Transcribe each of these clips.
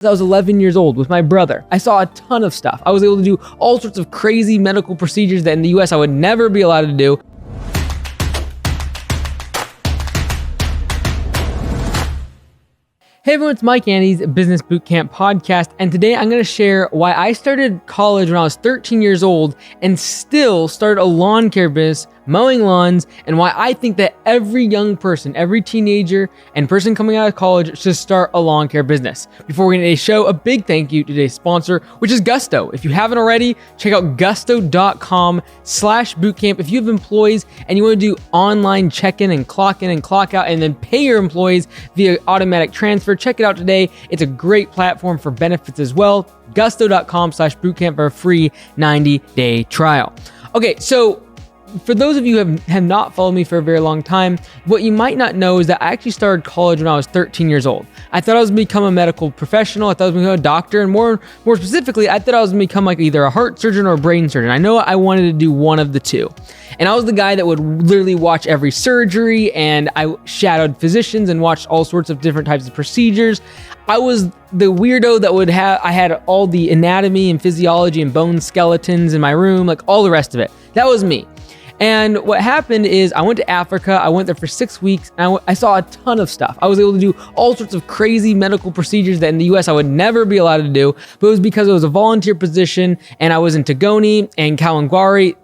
I was 11 years old with my brother. I saw a ton of stuff. I was able to do all sorts of crazy medical procedures that in the US I would never be allowed to do. Hey everyone, it's Mike Andy's Business Bootcamp podcast, and today I'm going to share why I started college when I was 13 years old and still started a lawn care business, mowing lawns, and why I think that every young person, every teenager, and person coming out of college should start a lawn care business. Before we get into today's show, a big thank you to today's sponsor, which is Gusto. If you haven't already, check out gusto.com/bootcamp. If you have employees and you want to do online check-in and clock out and then pay your employees via automatic transfer, check it out today. It's a great platform for benefits as well. Gusto.com/bootcamp for a free 90-day trial. Okay, so for those of you who have not followed me for a very long time, what you might not know is that I actually started college when I was 13 years old. I thought I was going to become a medical professional. I thought I was going to become a doctor. And more specifically, I thought I was going to become like either a heart surgeon or a brain surgeon. I know I wanted to do one of the two. And I was the guy that would literally watch every surgery, and I shadowed physicians and watched all sorts of different types of procedures. I was the weirdo that I had all the anatomy and physiology and bone skeletons in my room, like all the rest of it. That was me. And what happened is I went to Africa. I went there for 6 weeks, and I saw a ton of stuff. I was able to do all sorts of crazy medical procedures that in the US I would never be allowed to do, but it was because it was a volunteer position, and I was in Tigoni and Kalangwari,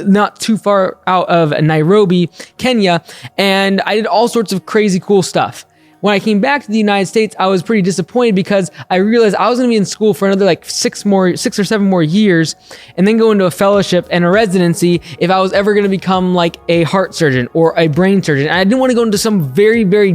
not too far out of Nairobi, Kenya, and I did all sorts of crazy cool stuff. When I came back to the United States, I was pretty disappointed because I realized I was going to be in school for another like 6 or 7 more years and then go into a fellowship and a residency if I was ever going to become like a heart surgeon or a brain surgeon. And I didn't want to go into some very, very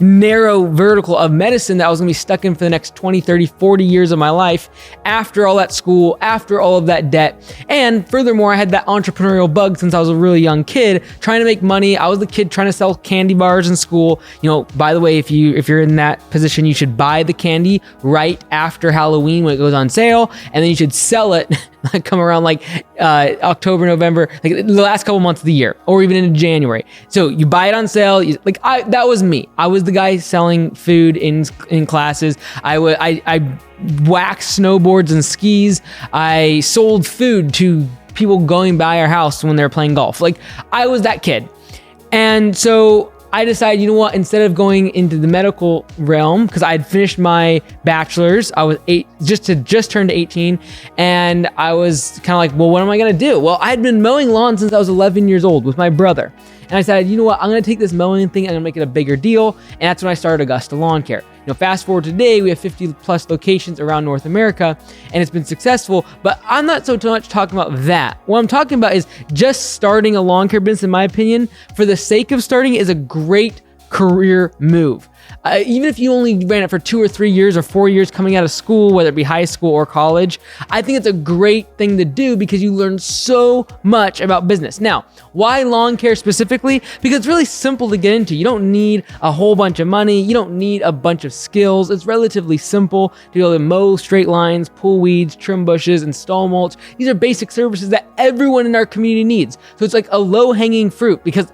narrow vertical of medicine that I was going to be stuck in for the next 20, 30, 40 years of my life after all that school, after all of that debt. And furthermore, I had that entrepreneurial bug since I was a really young kid trying to make money. I was the kid trying to sell candy bars in school. You know, by the way, if you're in that position, you should buy the candy right after Halloween when it goes on sale, and then you should sell it come around like October, November, like the last couple months of the year, or even into January. So you buy it on sale. That was me. I was the guy selling food in classes. I waxed snowboards and skis. I sold food to people going by our house when they were playing golf. Like I was that kid, and so I decided, you know what, instead of going into the medical realm, because I had finished my bachelor's, I was just turned 18, and I was kind of like, well, what am I going to do? Well, I had been mowing lawns since I was 11 years old with my brother. And I decided, you know what, I'm going to take this mowing thing, I'm going to make it a bigger deal. And that's when I started Augusta Lawn Care. You know, fast forward today, we have 50 plus locations around North America, and it's been successful, but I'm not so much talking about that. What I'm talking about is just starting a lawn care business, in my opinion, for the sake of starting, is a great career move. Even if you only ran it for 2 or 3 years or 4 years coming out of school, whether it be high school or college, I think it's a great thing to do because you learn so much about business. Now, why lawn care specifically? Because it's really simple to get into. You don't need a whole bunch of money. You don't need a bunch of skills. It's relatively simple to be able to mow straight lines, pull weeds, trim bushes, install mulch. These are basic services that everyone in our community needs. So it's like a low-hanging fruit because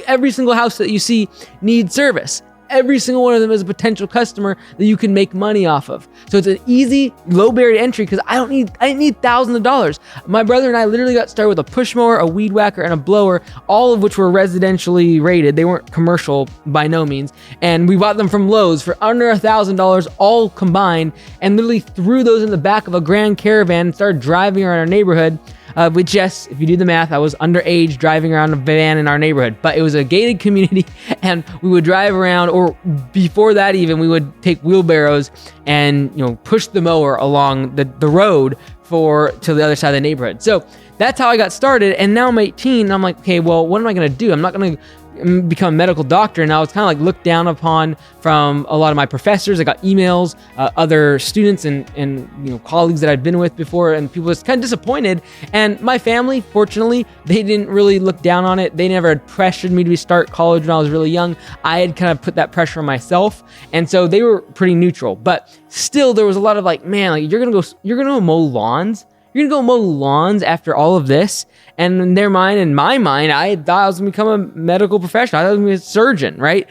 every single house that you see needs service. Every single one of them is a potential customer that you can make money off of. So it's an easy, low barrier to entry because I didn't need thousands of dollars. My brother and I literally got started with a push mower, a weed whacker, and a blower, all of which were residentially rated. They weren't commercial by no means. And we bought them from Lowe's for under $1,000 all combined, and literally threw those in the back of a Grand Caravan and started driving around our neighborhood. Which, yes, if you do the math, I was underage driving around a van in our neighborhood, but it was a gated community, and we would drive around, or before that even, we would take wheelbarrows and, you know, push the mower along the road to the other side of the neighborhood. So that's how I got started, and now I'm 18, and I'm like, okay, well, what am I going to do? I'm not going to become a medical doctor, and I was kind of like looked down upon from a lot of my professors. I got emails, other students and you know, colleagues that I'd been with before, and people was kind of disappointed. And my family, fortunately, they didn't really look down on it. They never had pressured me to start college when I was really young. I had kind of put that pressure on myself, and so they were pretty neutral. But still, there was a lot of like, man, like you're gonna mow lawns. You're gonna go mow lawns after all of this? And in their mind, in my mind, I thought I was gonna become a medical professional. I thought I was gonna be a surgeon, right?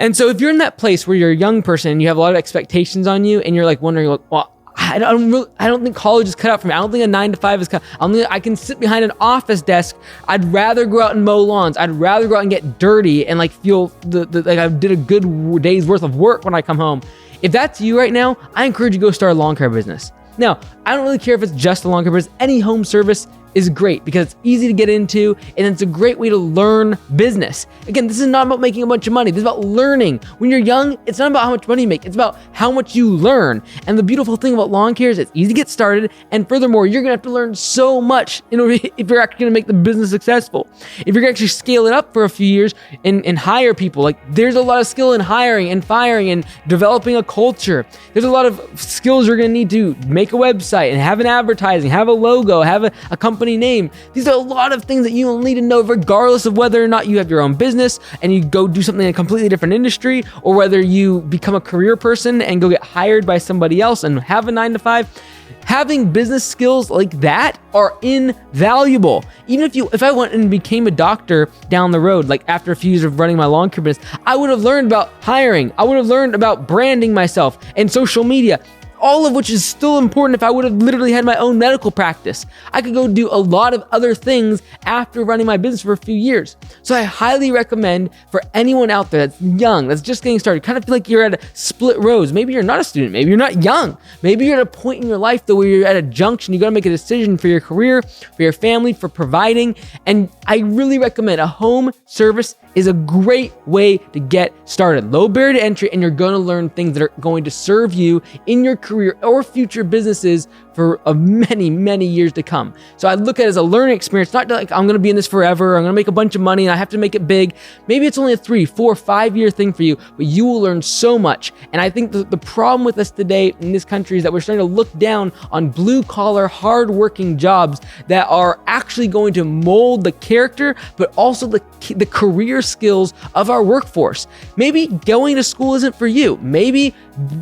And so if you're in that place where you're a young person and you have a lot of expectations on you and you're like wondering, like, well, I don't think college is cut out for me. I don't think a 9 to 5 is cut. I don't think I can sit behind an office desk. I'd rather go out and mow lawns. I'd rather go out and get dirty and like feel like I did a good day's worth of work when I come home. If that's you right now, I encourage you to go start a lawn care business. Now, I don't really care if it's just a lawn care business. Any home service is great because it's easy to get into and it's a great way to learn business. Again, this is not about making a bunch of money. This is about learning. When you're young, it's not about how much money you make. It's about how much you learn. And the beautiful thing about lawn care is it's easy to get started. And furthermore, you're gonna have to learn so much in order if you're actually gonna make the business successful. If you're gonna actually scale it up for a few years and hire people, like there's a lot of skill in hiring and firing and developing a culture. There's a lot of skills you're gonna need to make a website and have an advertising, have a logo, have a company name. These are a lot of things that you will need to know regardless of whether or not you have your own business and you go do something in a completely different industry, or whether you become a career person and go get hired by somebody else and have a 9 to 5. Having business skills like that are invaluable. Even if I went and became a doctor down the road, like after a few years of running my lawn care business, I would have learned about hiring. I would have learned about branding myself and social media. All of which is still important if I would have literally had my own medical practice. I could go do a lot of other things after running my business for a few years. So I highly recommend for anyone out there that's young, that's just getting started, kind of feel like you're at a split roads. Maybe you're not a student, maybe you're not young. Maybe you're at a point in your life though where you're at a junction, you gotta make a decision for your career, for your family, for providing. And I really recommend a home service is a great way to get started. Low barrier to entry, and you're gonna learn things that are going to serve you in your career or future businesses for many, many years to come. So I look at it as a learning experience, not like I'm gonna be in this forever, I'm gonna make a bunch of money and I have to make it big. Maybe it's only a 3, 4, 5 year thing for you, but you will learn so much. And I think the problem with us today in this country is that we're starting to look down on blue collar, hard-working jobs that are actually going to mold the character, but also the career skills of our workforce. Maybe going to school isn't for you. Maybe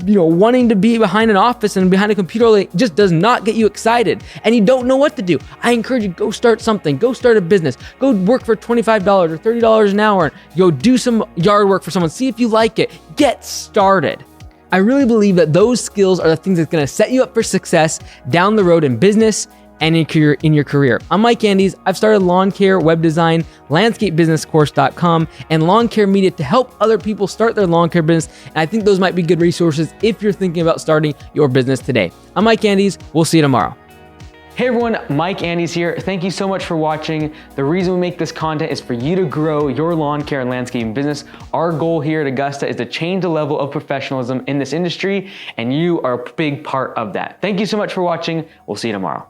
wanting to be behind an office and behind a computer just does not get you excited and you don't know what to do. I encourage you, go start something, go start a business, go work for $25 or $30 an hour, go do some yard work for someone, see if you like it, get started. I really believe that those skills are the things that's gonna set you up for success down the road in business and in your career. I'm Mike Andes. I've started lawn care, web design, landscapebusinesscourse.com, and lawn care media to help other people start their lawn care business. And I think those might be good resources if you're thinking about starting your business today. I'm Mike Andes. We'll see you tomorrow. Hey everyone, Mike Andes here. Thank you so much for watching. The reason we make this content is for you to grow your lawn care and landscaping business. Our goal here at Augusta is to change the level of professionalism in this industry, and you are a big part of that. Thank you so much for watching. We'll see you tomorrow.